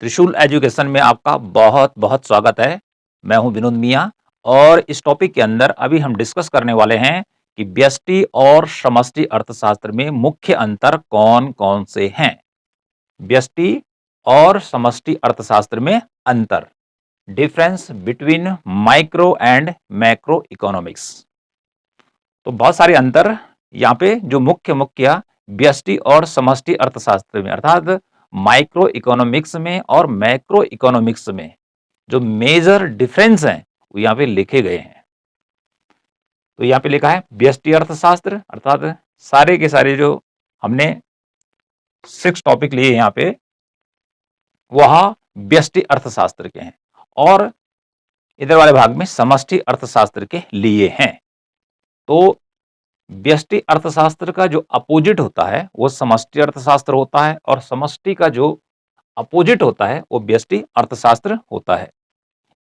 त्रिशूल एजुकेशन में आपका बहुत बहुत स्वागत है। मैं हूं विनोद मिया और इस टॉपिक के अंदर अभी हम डिस्कस करने वाले हैं कि व्यष्टि और समष्टि अर्थशास्त्र में मुख्य अंतर कौन कौन से हैं। व्यष्टि और समष्टि अर्थशास्त्र में अंतर, difference between micro and macro economics. तो बहुत सारे अंतर यहाँ पे जो मुख्य मुख्य व्यष्टि और समष्टि अर्थशास्त्र में अर्थात माइक्रो इकोनॉमिक्स में और मैक्रो इकोनॉमिक्स में जो मेजर डिफरेंस हैं वो यहाँ पे लिखे गए हैं। तो यहाँ पे लिखा है व्यष्टि अर्थशास्त्र अर्थात सारे के सारे जो हमने 6 टॉपिक लिए यहाँ पे वह व्यष्टि अर्थशास्त्र के हैं और इधर वाले भाग में समष्टि अर्थशास्त्र के लिए हैं। तो व्यष्टि अर्थशास्त्र का जो अपोजिट होता है वो समष्टि अर्थशास्त्र होता है और समष्टि का जो अपोजिट होता है वो व्यष्टि अर्थशास्त्र होता है।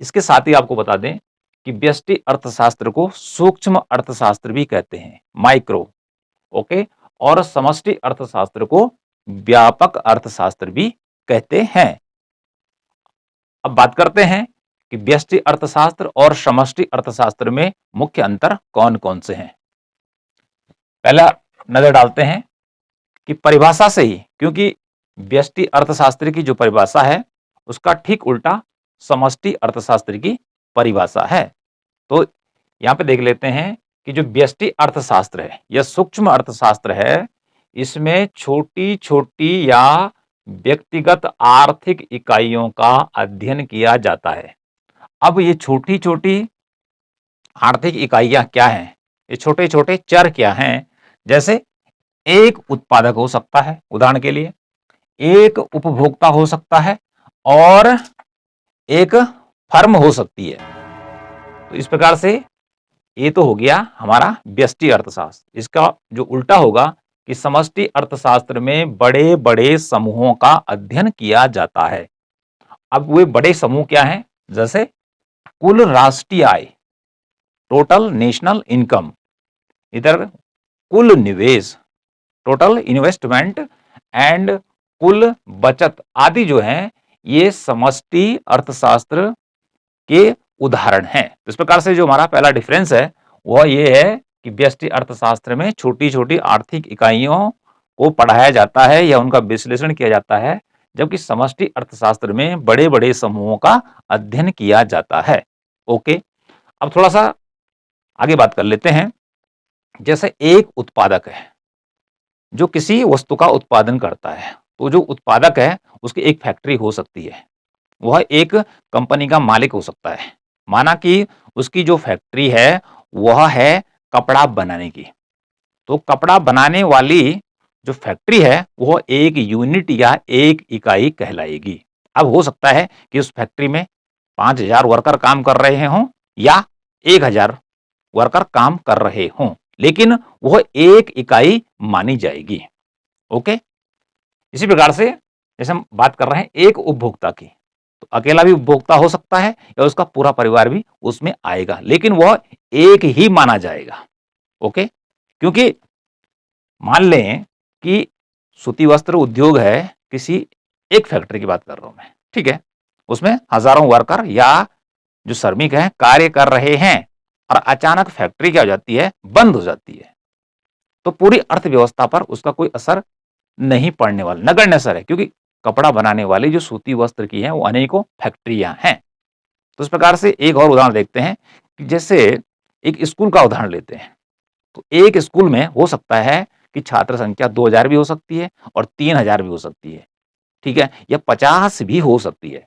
इसके साथ ही आपको बता दें कि व्यष्टि अर्थशास्त्र को सूक्ष्म अर्थशास्त्र भी कहते हैं, माइक्रो, ओके, और समष्टि अर्थशास्त्र को व्यापक अर्थशास्त्र भी कहते हैं। अब बात करते हैं कि व्यष्टि अर्थशास्त्र और समष्टि अर्थशास्त्र में मुख्य अंतर कौन कौन से हैं। पहला नजर डालते हैं कि परिभाषा से ही, क्योंकि व्यष्टि अर्थशास्त्र की जो परिभाषा है उसका ठीक उल्टा समष्टि अर्थशास्त्र की परिभाषा है। तो यहां पे देख लेते हैं कि जो व्यष्टि अर्थशास्त्र है यह सूक्ष्म अर्थशास्त्र है। इसमें छोटी छोटी या व्यक्तिगत आर्थिक इकाइयों का अध्ययन किया जाता है। अब ये छोटी छोटी आर्थिक इकाइयां क्या हैं, ये छोटे छोटे चर क्या हैं, जैसे एक उत्पादक हो सकता है, उदाहरण के लिए एक उपभोक्ता हो सकता है और एक फर्म हो सकती है। तो इस प्रकार से ये तो हो गया हमारा व्यष्टि अर्थशास्त्र। इसका जो उल्टा होगा कि समष्टि अर्थशास्त्र में बड़े बड़े समूहों का अध्ययन किया जाता है। अब वे बड़े समूह क्या हैं, जैसे कुल राष्ट्रीय आय, टोटल नेशनल इनकम, इधर कुल निवेश, टोटल इन्वेस्टमेंट, एंड कुल बचत आदि जो हैं ये समष्टि अर्थशास्त्र के उदाहरण हैं। तो इस प्रकार से जो हमारा पहला डिफरेंस है वह ये है कि व्यष्टि अर्थशास्त्र में छोटी छोटी आर्थिक इकाइयों को पढ़ाया जाता है या उनका विश्लेषण किया जाता है, जबकि समष्टि अर्थशास्त्र में बड़े बड़े समूहों का अध्ययन किया जाता है। ओके, अब थोड़ा सा आगे बात कर लेते हैं। जैसे एक उत्पादक है जो किसी वस्तु का उत्पादन करता है, तो जो उत्पादक है उसकी एक फैक्ट्री हो सकती है, वह एक कंपनी का मालिक हो सकता है। माना कि उसकी जो फैक्ट्री है वह है कपड़ा बनाने की, तो कपड़ा बनाने वाली जो फैक्ट्री है वह एक यूनिट या एक इकाई कहलाएगी। अब हो सकता है कि उस फैक्ट्री में 5,000 वर्कर काम कर रहे हों या 1,000 वर्कर काम कर रहे हों, लेकिन वह एक इकाई मानी जाएगी। ओके, इसी प्रकार से जैसे हम बात कर रहे हैं एक उपभोक्ता की, तो अकेला भी उपभोक्ता हो सकता है या उसका पूरा परिवार भी उसमें आएगा, लेकिन वह एक ही माना जाएगा। ओके, क्योंकि मान लें कि सूती वस्त्र उद्योग है, किसी एक फैक्ट्री की बात कर रहा हूं मैं, ठीक है, उसमें हजारों वर्कर या जो श्रमिक हैं कार्य कर रहे हैं और अचानक फैक्ट्री क्या हो जाती है, बंद हो जाती है, तो पूरी अर्थव्यवस्था पर उसका कोई असर नहीं पड़ने वाला, नगण्य असर है, क्योंकि कपड़ा बनाने वाली जो सूती वस्त्र की है वो अनेकों फैक्ट्रियां हैं। तो इस प्रकार से एक और उदाहरण देखते हैं कि जैसे एक स्कूल का उदाहरण लेते हैं, तो एक स्कूल में हो सकता है कि छात्र संख्या 2,000 भी हो सकती है और 3,000 भी हो सकती है, ठीक है, या 50 भी हो सकती है।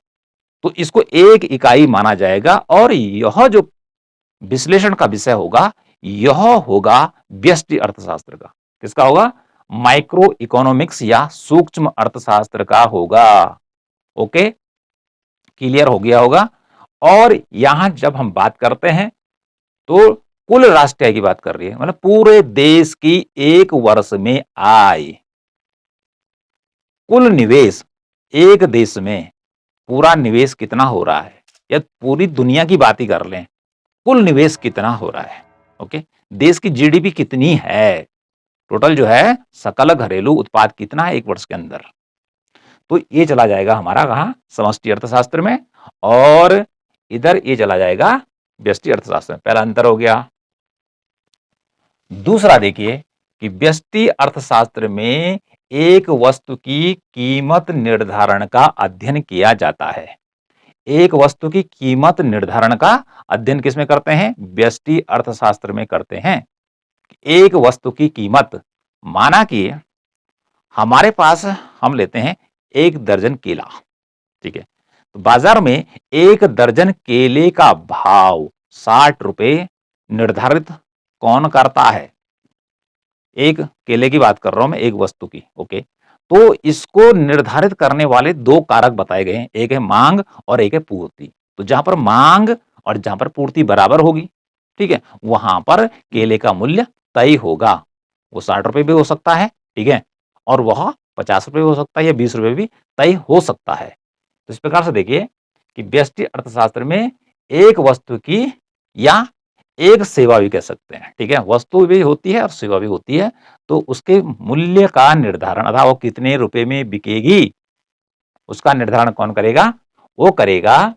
तो इसको एक इकाई माना जाएगा और यह जो विश्लेषण का विषय होगा यह होगा व्यष्टि अर्थशास्त्र का। किसका होगा? माइक्रो इकोनॉमिक्स या सूक्ष्म अर्थशास्त्र का होगा। ओके, क्लियर हो गया होगा। और यहां जब हम बात करते हैं तो कुल राष्ट्रीय आय की बात कर रही है, मतलब पूरे देश की एक वर्ष में आय। कुल निवेश, एक देश में पूरा निवेश कितना हो रहा है, या पूरी दुनिया की बात ही कर लें, कुल निवेश कितना हो रहा है। ओके, देश की जीडीपी कितनी है, टोटल जो है सकल घरेलू उत्पाद कितना है एक वर्ष के अंदर। तो ये चला जाएगा हमारा कहाँ, समष्टि अर्थशास्त्र में, और इधर ये चला जाएगा व्यष्टि अर्थशास्त्र में। पहला अंतर हो गया। दूसरा देखिए कि व्यष्टि अर्थशास्त्र में एक वस्तु की कीमत निर्धारण का अध्ययन किया जाता है। एक वस्तु की कीमत निर्धारण का अध्ययन किसमें करते हैं, व्यष्टि अर्थशास्त्र में करते हैं। एक वस्तु की कीमत, माना कि हमारे पास हम लेते हैं 1 दर्जन केला, ठीक है, तो बाजार में 1 दर्जन केले का भाव 60 रुपए निर्धारित कौन करता है? एक केले की बात कर रहा हूं मैं, एक वस्तु की, ओके। तो इसको निर्धारित करने वाले 2 कारक बताए गए हैं, एक है मांग और एक है पूर्ति। तो जहां पर मांग और जहां पर पूर्ति बराबर होगी, ठीक है, वहां पर केले का मूल्य तय होगा। वो 60 रुपए भी हो सकता है, ठीक है, और वह 50 रुपए भी हो सकता है या 20 रुपए भी तय हो सकता है। तो इस प्रकार से देखिए कि व्यष्टि अर्थशास्त्र में एक वस्तु की या एक सेवा भी कह सकते हैं, ठीक है, वस्तु भी होती है और सेवा भी होती है, तो उसके मूल्य का निर्धारण अर्थात वो कितने रुपए में बिकेगी, उसका निर्धारण कौन करेगा? वो करेगा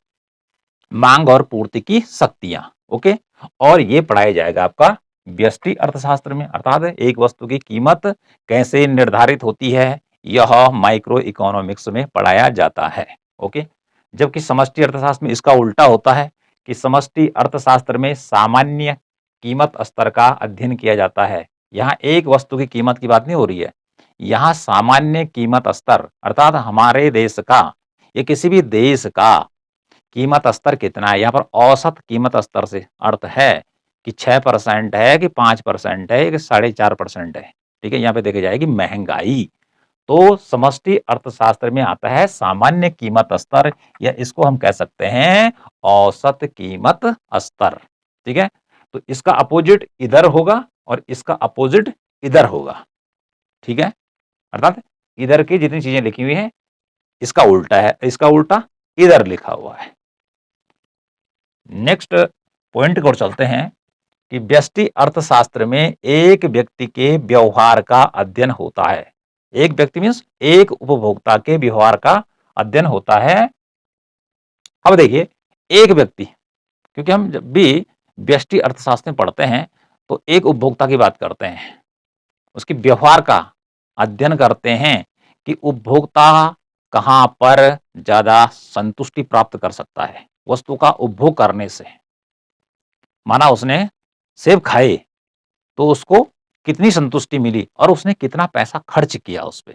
मांग और पूर्ति की शक्तियां, ओके। और ये पढ़ाया जाएगा आपका व्यष्टि अर्थशास्त्र में, अर्थात एक वस्तु की कीमत कैसे निर्धारित होती है, यह माइक्रो इकोनॉमिक्स में पढ़ाया जाता है, ओके। जबकि समष्टि अर्थशास्त्र में इसका उल्टा होता है कि समष्टि अर्थशास्त्र में सामान्य कीमत स्तर का अध्ययन किया जाता है। यहाँ एक वस्तु की कीमत की बात नहीं हो रही है, यहाँ सामान्य कीमत स्तर अर्थात हमारे देश का या किसी भी देश का कीमत स्तर कितना है। यहाँ पर औसत कीमत स्तर से अर्थ है कि 6% है कि 5% है कि 4.5% है, ठीक है। यहाँ पे देखी जाएगी महंगाई। तो समष्टि अर्थशास्त्र में आता है सामान्य कीमत स्तर, या इसको हम कह सकते हैं औसत कीमत स्तर, ठीक है। तो इसका अपोजिट इधर होगा और इसका अपोजिट इधर होगा, ठीक है। अर्थात इधर की जितनी चीजें लिखी हुई हैं इसका उल्टा है, इसका उल्टा इधर लिखा हुआ है। नेक्स्ट पॉइंट की ओर चलते हैं कि व्यष्टि अर्थशास्त्र में एक व्यक्ति के व्यवहार का अध्ययन होता है। एक व्यक्ति मीन्स एक उपभोक्ता के व्यवहार का अध्ययन होता है। अब देखिए एक व्यक्ति, क्योंकि हम जब भी व्यष्टि अर्थशास्त्र में पढ़ते हैं तो एक उपभोक्ता की बात करते हैं, उसके व्यवहार का अध्ययन करते हैं कि उपभोक्ता कहां पर ज्यादा संतुष्टि प्राप्त कर सकता है वस्तु का उपभोग करने से। माना उसने सेब खाए तो उसको कितनी संतुष्टि मिली और उसने कितना पैसा खर्च किया उस पे।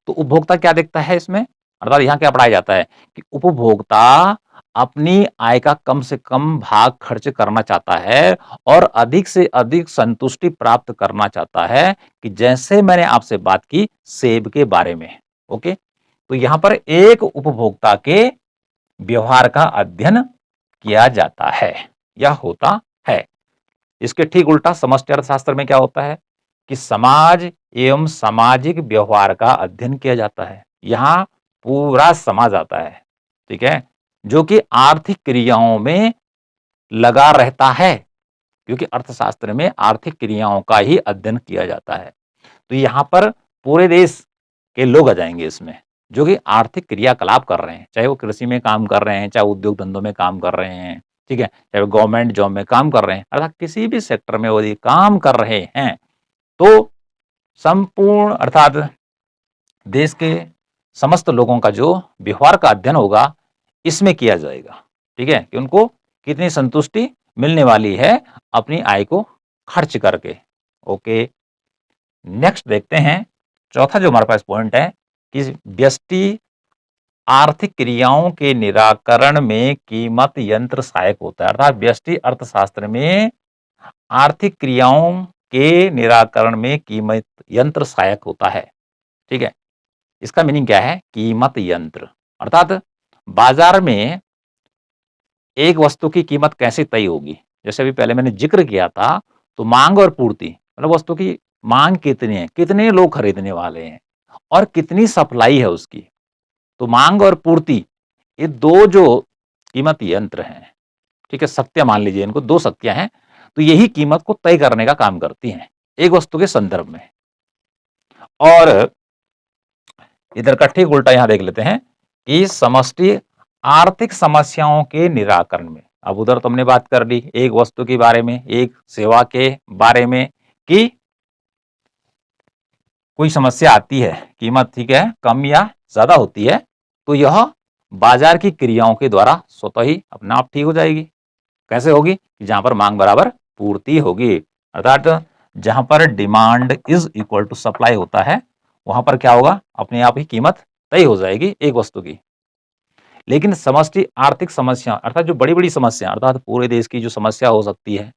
तो उपभोक्ता क्या देखता है इसमें, अर्थात यहाँ क्या पढ़ाया जाता है कि उपभोक्ता अपनी आय का कम से कम भाग खर्च करना चाहता है और अधिक से अधिक संतुष्टि प्राप्त करना चाहता है, कि जैसे मैंने आपसे बात की सेब के बारे में, ओके। तो यहाँ पर एक उपभोक्ता के व्यवहार का अध्ययन किया जाता है या होता है। इसके ठीक उल्टा समष्टि अर्थशास्त्र में क्या होता है कि समाज एवं सामाजिक व्यवहार का अध्ययन किया जाता है। यहाँ पूरा समाज आता है, ठीक है, जो कि आर्थिक क्रियाओं में लगा रहता है, क्योंकि अर्थशास्त्र में आर्थिक क्रियाओं का ही अध्ययन किया जाता है। तो यहाँ पर पूरे देश के लोग आ जाएंगे इसमें, जो कि आर्थिक क्रियाकलाप कर रहे हैं, चाहे वो कृषि में काम कर रहे हैं, चाहे उद्योग धंधों में काम कर रहे हैं, ठीक है, चाहे वो गवर्नमेंट जॉब में काम कर रहे हैं, अर्थात किसी भी सेक्टर में यदि काम कर रहे हैं तो संपूर्ण अर्थात देश के समस्त लोगों का जो व्यवहार का अध्ययन होगा इसमें किया जाएगा, ठीक है, कि उनको कितनी संतुष्टि मिलने वाली है अपनी आय को खर्च करके, ओके। नेक्स्ट देखते हैं चौथा जो हमारे पास पॉइंट है कि व्यष्टि आर्थिक क्रियाओं के निराकरण में कीमत यंत्र सहायक होता है। अर्थात व्यष्टि अर्थशास्त्र में आर्थिक क्रियाओं के निराकरण में कीमत यंत्र सहायक होता है, ठीक है। इसका मीनिंग क्या है, कीमत यंत्र अर्थात बाजार में एक वस्तु की कीमत कैसे तय होगी। जैसे अभी पहले मैंने जिक्र किया था, तो मांग और पूर्ति, मतलब वस्तु की मांग कितनी है, कितने लोग खरीदने वाले हैं और कितनी सप्लाई है उसकी। तो मांग और पूर्ति ये दो जो कीमत यंत्र हैं, ठीक है, शक्तियां मान लीजिए इनको, दो शक्तियां हैं, तो यही कीमत को तय करने का काम करती हैं एक वस्तु के संदर्भ में। और इधर का ठीक उल्टा यहां देख लेते हैं कि समष्टि आर्थिक समस्याओं के निराकरण में, अब उधर तुमने बात कर ली एक वस्तु के बारे में, एक सेवा के बारे में कि कोई समस्या आती है, कीमत ठीक है कम या ज्यादा होती है, तो यह बाजार की क्रियाओं के द्वारा स्वतः ही अपने आप ठीक हो जाएगी। कैसे होगी? जहां पर मांग बराबर पूर्ति होगी, अर्थात जहां पर demand is equal to supply होता है, वहां पर क्या होगा? अपने आप ही कीमत तय हो जाएगी एक वस्तु की। लेकिन समष्टि आर्थिक समस्या अर्थात जो बड़ी-बड़ी समस्या अर्थात पूरे देश की जो समस्या हो सकती है,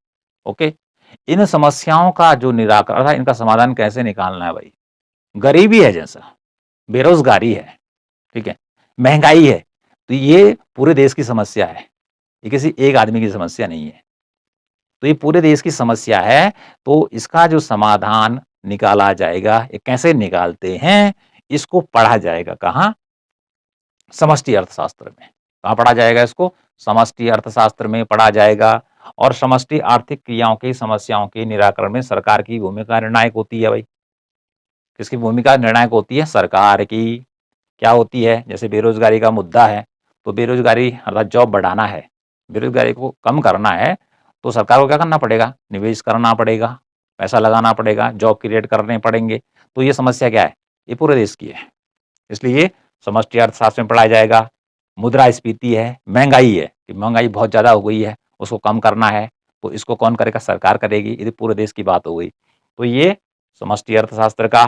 ओके? इन समस्याओं का जो निराकरण अर्थात इनका समाधान कैसे निकालना है भाई? गरीबी है जैसा, बेरोजगारी है, ठीक है? महंगाई है, तो ये पूरे देश की समस्या है, ये किसी एक आदमी की समस्या नहीं है। तो ये पूरे देश की समस्या है, तो इसका जो समाधान निकाला जाएगा, ये कैसे निकालते हैं, इसको पढ़ा जाएगा कहाँ? समष्टि अर्थशास्त्र में। कहाँ पढ़ा जाएगा इसको? समष्टि अर्थशास्त्र में पढ़ा जाएगा और समष्टि आर्थिक क्रियाओं की समस्याओं के निराकरण में सरकार की भूमिका निर्णायक होती है भाई। किसकी भूमिका निर्णायक होती है? सरकार की। क्या होती है? जैसे बेरोजगारी का मुद्दा है, तो बेरोजगारी अर्थात जॉब बढ़ाना है, बेरोजगारी को कम करना है, तो सरकार को क्या करना पड़ेगा? निवेश करना पड़ेगा, पैसा लगाना पड़ेगा, जॉब क्रिएट करने पड़ेंगे। तो ये समस्या क्या है? ये पूरे देश की है। इसलिए समष्टि अर्थशास्त्र में पढ़ाया जाएगा। मुद्रास्फीति है, महंगाई है कि महंगाई बहुत ज़्यादा हो गई है, उसको कम करना है, तो इसको कौन करेगा? सरकार करेगी। ये पूरे देश की बात हो गई। तो ये समष्टि अर्थशास्त्र का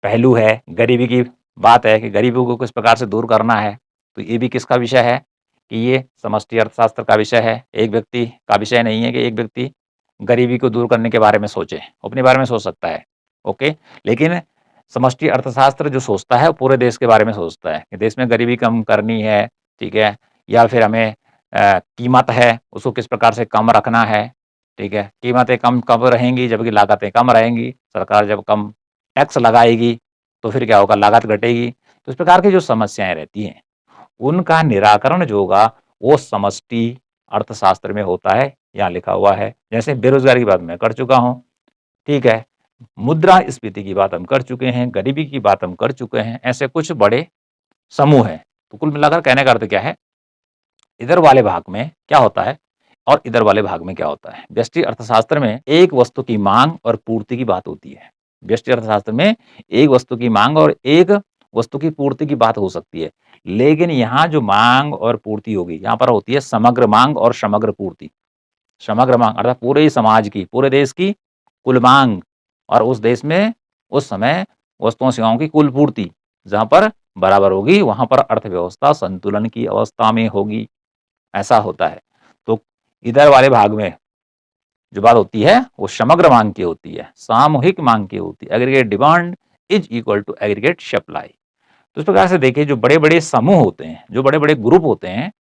पहलू है। गरीबी की बात है कि गरीबी को किस प्रकार से दूर करना है, तो ये भी किसका विषय है? कि ये समष्टि अर्थशास्त्र का विषय है। एक व्यक्ति का विषय नहीं है कि एक व्यक्ति गरीबी को दूर करने के बारे में सोचे, अपने बारे में सोच सकता है, ओके? लेकिन समष्टि अर्थशास्त्र जो सोचता है वो पूरे देश के बारे में सोचता है कि देश में गरीबी कम करनी है, ठीक है? या फिर हमें कीमत है उसको किस प्रकार से कम रखना है, ठीक है? कीमतें कम कब रहेंगी जबकि लागतें कम रहेंगी। सरकार जब कम टैक्स लगाएगी तो फिर क्या होगा? लागत घटेगी। तो इस प्रकार की जो समस्याएँ रहती हैं, उनका निराकरण जो होगा वो समष्टि अर्थशास्त्र में होता है, यहाँ लिखा हुआ है। जैसे बेरोज़गारी की बात मैं कर चुका हूँ, ठीक है? मुद्रास्फीति की बात हम कर चुके हैं, गरीबी की बात हम कर चुके हैं, ऐसे कुछ बड़े समूह हैं। तो कुल मिलाकर कहने का अर्थ क्या है? इधर वाले भाग में क्या होता है और इधर वाले भाग में क्या होता है? व्यष्टि अर्थशास्त्र में एक वस्तु की माँग और पूर्ति की बात होती है। व्यष्टि अर्थशास्त्र में एक वस्तु की माँग और एक वस्तु की पूर्ति की बात हो सकती है। लेकिन यहाँ जो माँग और पूर्ति होगी, यहाँ पर होती है समग्र माँग और समग्र पूर्ति। समग्र माँग अर्थात पूरे ही समाज की, पूरे देश की कुल माँग और उस देश में उस समय वस्तुओं सेवाओं की कुल पूर्ति जहाँ पर बराबर होगी, वहाँ पर अर्थव्यवस्था संतुलन की अवस्था में होगी, ऐसा होता है। तो इधर वाले भाग में जो बात होती है वो समग्र माँग की होती है, सामूहिक माँग की होती है। Aggregate demand is equal to aggregate supply. तो इस प्रकार से देखिए जो बड़े-बड़े समूह होते हैं, जो बड़े-बड़े ग्रुप होते हैं,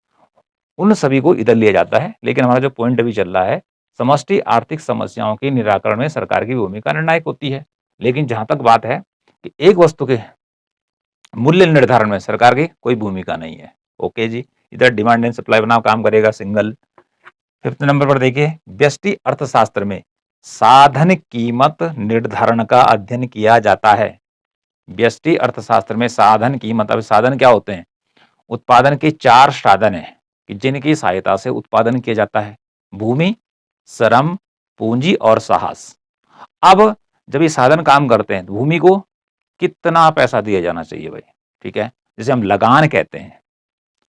उन सभी को इधर लिया जाता है। लेकिन हमारा जो पॉइंट अभी चल रहा है, समष्टि आर्थिक समस्याओं के निराकरण में सरकार की भूमिका निर्णायक होती है। लेकिन जहाँ तक बात है कि एक वस्तु के मूल्य निर्धारण में सरकार की कोई भूमिका नहीं है। ओके जी, इधर डिमांड एंड सप्लाई बनाम काम करेगा सिंगल। 5th नंबर पर देखिए व्यष्टि अर्थशास्त्र में साधन कीमत निर्धारण का अध्ययन किया जाता है। व्यष्टि अर्थशास्त्र में साधन कीमत, अब साधन क्या होते हैं? उत्पादन के 4 साधन हैं कि जिनकी सहायता से उत्पादन किया जाता है। भूमि, श्रम, पूंजी और साहस। अब जब ये साधन काम करते हैं, तो भूमि को कितना पैसा दिया जाना चाहिए भाई? ठीक है, जिसे हम लगान कहते हैं।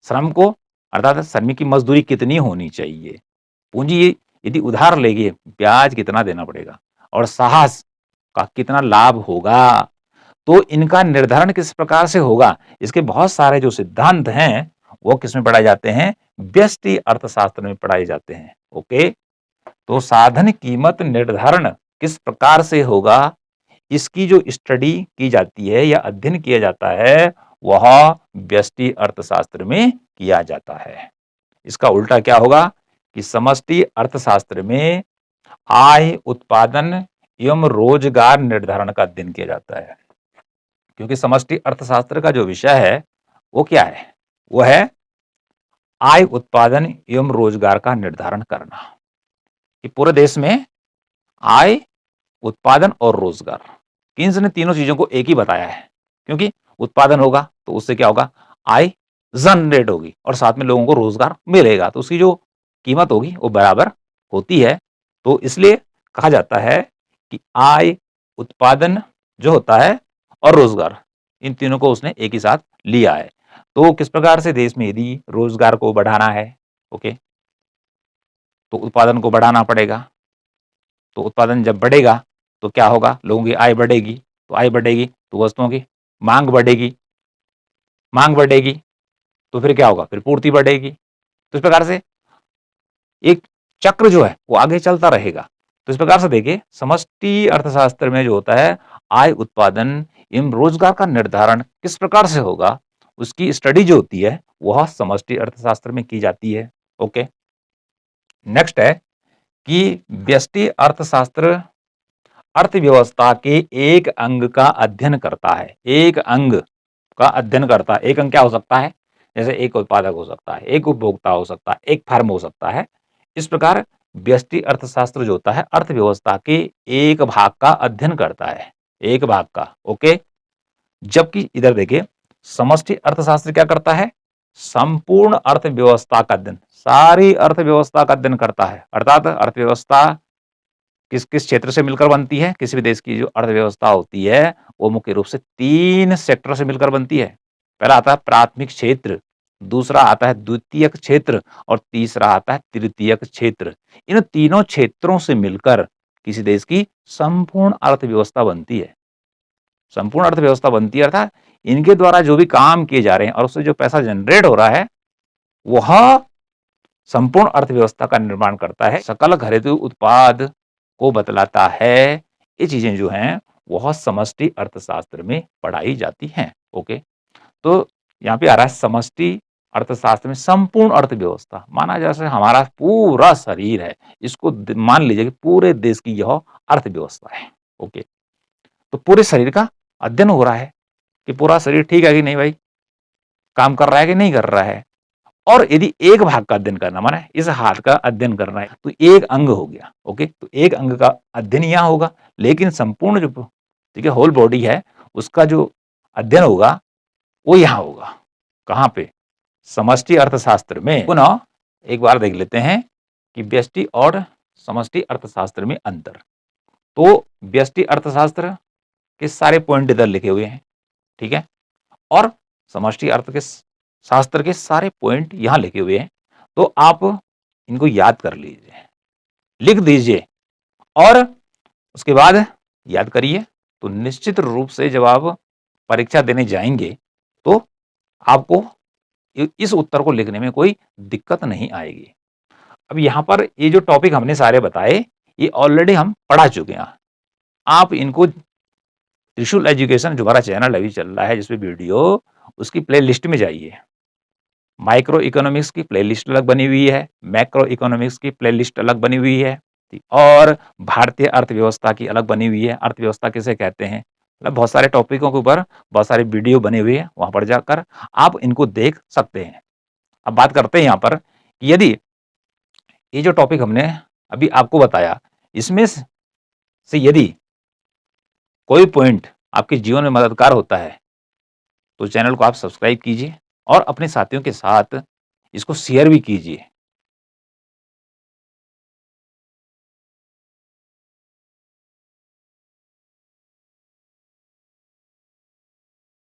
श्रम को अर्थात श्रमिक की मजदूरी कितनी होनी चाहिए? पूंजी यदि उधार लेंगे, ब्याज कितना देना पड़ेगा? और साहस का कितना लाभ होगा? तो इनका निर्धारण किस प्रकार से होगा? इसके बहुत सारे जो सिद्धांत हैं, वो किसमें पढ़ाए जाते हैं? व्यष्टि अर्थशास्त्र में पढ़ाए जाते हैं। ओके, तो साधन कीमत निर्धारण किस प्रकार से होगा, इसकी जो स्टडी की जाती है या अध्ययन किया जाता है, वह व्यष्टि अर्थशास्त्र में किया जाता है। इसका उल्टा क्या होगा कि समष्टि अर्थशास्त्र में आय, उत्पादन एवं रोजगार निर्धारण का अध्ययन किया जाता है। क्योंकि समष्टि अर्थशास्त्र का जो विषय है वो क्या है? वो है आय, उत्पादन एवं रोजगार का निर्धारण करना कि पूरे देश में आय, उत्पादन और रोजगार, किन्स ने तीनों चीजों को एक ही बताया है। क्योंकि उत्पादन होगा तो उससे क्या होगा, आय जनरेट होगी और साथ में लोगों को रोजगार मिलेगा, तो उसकी जो कीमत होगी वो बराबर होती है। तो इसलिए कहा जाता है कि आय, उत्पादन जो होता है और रोजगार, इन तीनों को उसने एक ही साथ लिया है। तो किस प्रकार से देश में यदि रोजगार को बढ़ाना है, ओके, तो उत्पादन को बढ़ाना पड़ेगा। तो उत्पादन जब बढ़ेगा तो क्या होगा, लोगों की आय बढ़ेगी, तो आय बढ़ेगी तो वस्तुओं की मांग बढ़ेगी, मांग बढ़ेगी तो फिर क्या होगा, फिर पूर्ति बढ़ेगी। तो इस प्रकार से एक चक्र जो है वो आगे चलता रहेगा। तो इस प्रकार से देखिए, समष्टि अर्थशास्त्र में जो होता है, आय, उत्पादन एवं रोजगार का निर्धारण किस प्रकार से होगा, उसकी स्टडी जो होती है वह समष्टि अर्थशास्त्र में की जाती है। ओके, नेक्स्ट है कि व्यष्टि अर्थशास्त्र अर्थव्यवस्था के एक अंग का अध्ययन करता है। एक अंग का अध्ययन करता है। एक अंग क्या हो सकता है, जैसे एक उत्पादक हो सकता है, एक उपभोक्ता हो सकता है, एक फर्म हो सकता है। इस प्रकार व्यष्टि अर्थशास्त्र जो होता है अर्थव्यवस्था के एक भाग का अध्ययन करता है, एक भाग का। ओके, जबकि इधर देखिए, समष्टि अर्थशास्त्र क्या करता है, संपूर्ण अर्थव्यवस्था का अध्ययन, सारी अर्थव्यवस्था का अध्ययन करता है। अर्थात अर्थव्यवस्था किस किस क्षेत्र से मिलकर बनती है, किसी भी देश की जो अर्थव्यवस्था होती है वो मुख्य रूप से 3 सेक्टर से मिलकर बनती है। पहला आता है प्राथमिक क्षेत्र, दूसरा आता है द्वितीयक क्षेत्र और तीसरा आता है तृतीयक क्षेत्र। इन तीनों क्षेत्रों से मिलकर किसी देश की संपूर्ण अर्थव्यवस्था बनती है। संपूर्ण अर्थव्यवस्था बनती है अर्थात इनके द्वारा जो भी काम किए जा रहे हैं और उससे जो पैसा जनरेट हो रहा है वह संपूर्ण अर्थव्यवस्था का निर्माण करता है, सकल घरेलू उत्पाद को बतलाता है। ये चीजें जो हैं वह समष्टि अर्थशास्त्र में पढ़ाई जाती हैं। ओके, तो यहाँ पे आ रहा है समष्टि अर्थशास्त्र में संपूर्ण अर्थव्यवस्था, माना जैसे हमारा पूरा शरीर है, इसको मान लीजिए कि पूरे देश की यह अर्थव्यवस्था है। ओके, तो पूरे शरीर का अध्ययन हो रहा है कि पूरा शरीर ठीक है कि नहीं भाई, काम कर रहा है कि नहीं कर रहा है। और यदि एक भाग का अध्ययन करना, माने इस हाथ का अध्ययन करना है, तो एक अंग हो गया। ओके, तो एक अंग का अध्ययन यहाँ होगा, लेकिन संपूर्ण जो ठीक है होल बॉडी है उसका जो अध्ययन होगा वो यहाँ होगा। कहाँ पे, समष्टि अर्थशास्त्र में। पुनः एक बार देख लेते हैं कि व्यष्टि और समष्टि अर्थशास्त्र में अंतर। तो व्यष्टि अर्थशास्त्र के सारे पॉइंट इधर लिखे हुए हैं, ठीक है, और समष्टि अर्थ के शास्त्र के सारे पॉइंट यहां लिखे हुए हैं। तो आप इनको याद कर लीजिए, लिख दीजिए और उसके बाद याद करिए, तो निश्चित रूप से जब आप परीक्षा देने जाएंगे तो आपको इस उत्तर को लिखने में कोई दिक्कत नहीं आएगी। अब यहां पर ये जो टॉपिक हमने सारे बताए ये ऑलरेडी हम पढ़ा चुके हैं। आप इनको त्रिशूल एजुकेशन जो हमारा चैनल अभी चल रहा है जिसपे वीडियो, उसकी प्ले लिस्ट में जाइए। माइक्रो इकोनॉमिक्स की प्लेलिस्ट अलग बनी हुई है, मैक्रो इकोनॉमिक्स की प्लेलिस्ट अलग बनी हुई है और भारतीय अर्थव्यवस्था की अलग बनी हुई है। अर्थव्यवस्था किसे कहते हैं, मतलब बहुत सारे टॉपिकों के ऊपर बहुत सारे वीडियो बने हुए हैं, वहां पर जाकर आप इनको देख सकते हैं। अब बात करते हैं यहाँ पर कि यदि ये जो टॉपिक हमने अभी आपको बताया इसमें से यदि कोई पॉइंट आपके जीवन में मददगार होता है तो चैनल को आप सब्सक्राइब कीजिए और अपने साथियों के साथ इसको शेयर भी कीजिए।